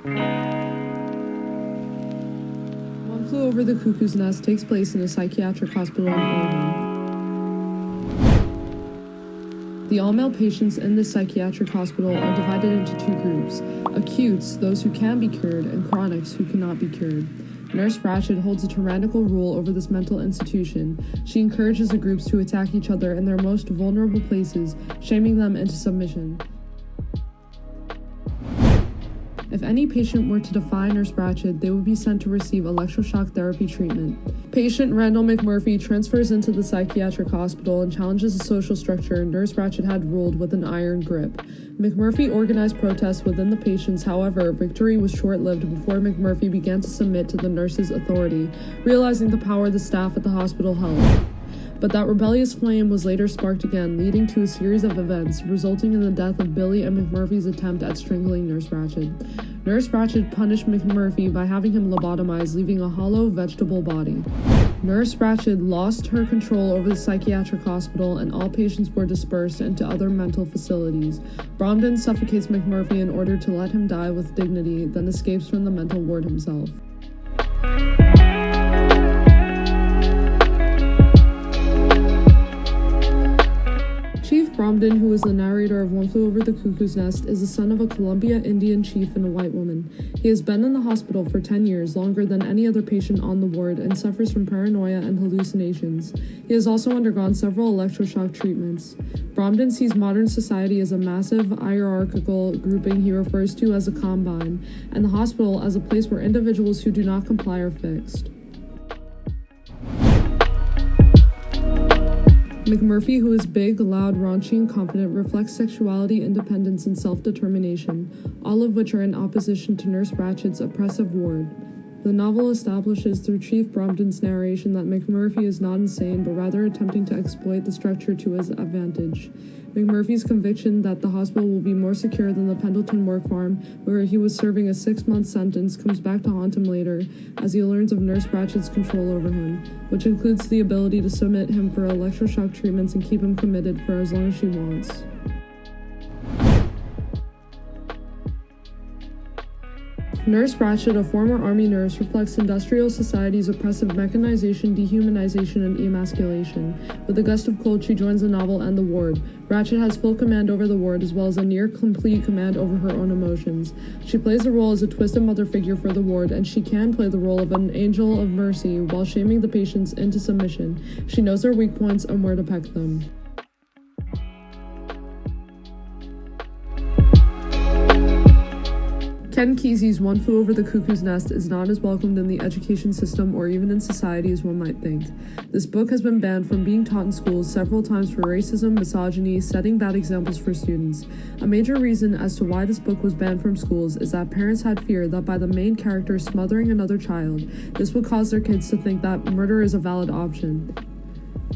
One Flew Over the Cuckoo's Nest takes place in a psychiatric hospital in Oregon. The all-male patients in this psychiatric hospital are divided into two groups: acutes, those who can be cured, and chronics, who cannot be cured. Nurse Ratched holds a tyrannical rule over this mental institution. She encourages the groups to attack each other in their most vulnerable places, shaming them into submission. If any patient were to defy Nurse Ratched, they would be sent to receive electroshock therapy treatment. Patient Randall McMurphy transfers into the psychiatric hospital and challenges the social structure Nurse Ratched had ruled with an iron grip. McMurphy organized protests within the patients. However, victory was short-lived before McMurphy began to submit to the nurse's authority, realizing the power the staff at the hospital held. But that rebellious flame was later sparked again, leading to a series of events, resulting in the death of Billy and McMurphy's attempt at strangling Nurse Ratched. Nurse Ratched punished McMurphy by having him lobotomized, leaving a hollow vegetable body. Nurse Ratched lost her control over the psychiatric hospital, and all patients were dispersed into other mental facilities. Bromden suffocates McMurphy in order to let him die with dignity, then escapes from the mental ward himself. Chief Bromden, who is the narrator of One Flew Over the Cuckoo's Nest, is the son of a Columbia Indian chief and a white woman. He has been in the hospital for 10 years, longer than any other patient on the ward, and suffers from paranoia and hallucinations. He has also undergone several electroshock treatments. Bromden sees modern society as a massive hierarchical grouping he refers to as a combine, and the hospital as a place where individuals who do not comply are fixed. McMurphy, who is big, loud, raunchy, and confident, reflects sexuality, independence, and self-determination, all of which are in opposition to Nurse Ratched's oppressive ward. The novel establishes through Chief Bromden's narration that McMurphy is not insane, but rather attempting to exploit the structure to his advantage. McMurphy's conviction that the hospital will be more secure than the Pendleton work farm, where he was serving a 6-month sentence, comes back to haunt him later as he learns of Nurse Ratched's control over him, which includes the ability to submit him for electroshock treatments and keep him committed for as long as she wants. Nurse Ratched, a former Army nurse, reflects industrial society's oppressive mechanization, dehumanization, and emasculation. With a gust of cold, she joins the novel and the ward. Ratched has full command over the ward, as well as a near-complete command over her own emotions. She plays the role as a twisted mother figure for the ward, and she can play the role of an angel of mercy while shaming the patients into submission. She knows their weak points and where to peck them. Ken Kesey's One Flew Over the Cuckoo's Nest is not as welcomed in the education system or even in society as one might think. This book has been banned from being taught in schools several times for racism, misogyny, setting bad examples for students. A major reason as to why this book was banned from schools is that parents had fear that by the main character smothering another child, this would cause their kids to think that murder is a valid option.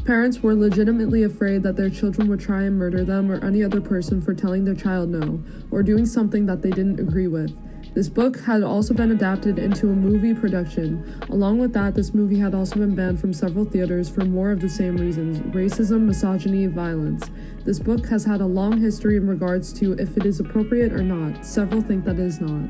Parents were legitimately afraid that their children would try and murder them or any other person for telling their child no, or doing something that they didn't agree with. This book had also been adapted into a movie production. Along with that, this movie had also been banned from several theaters for more of the same reasons: racism, misogyny, violence. This book has had a long history in regards to if it is appropriate or not. Several think that it is not.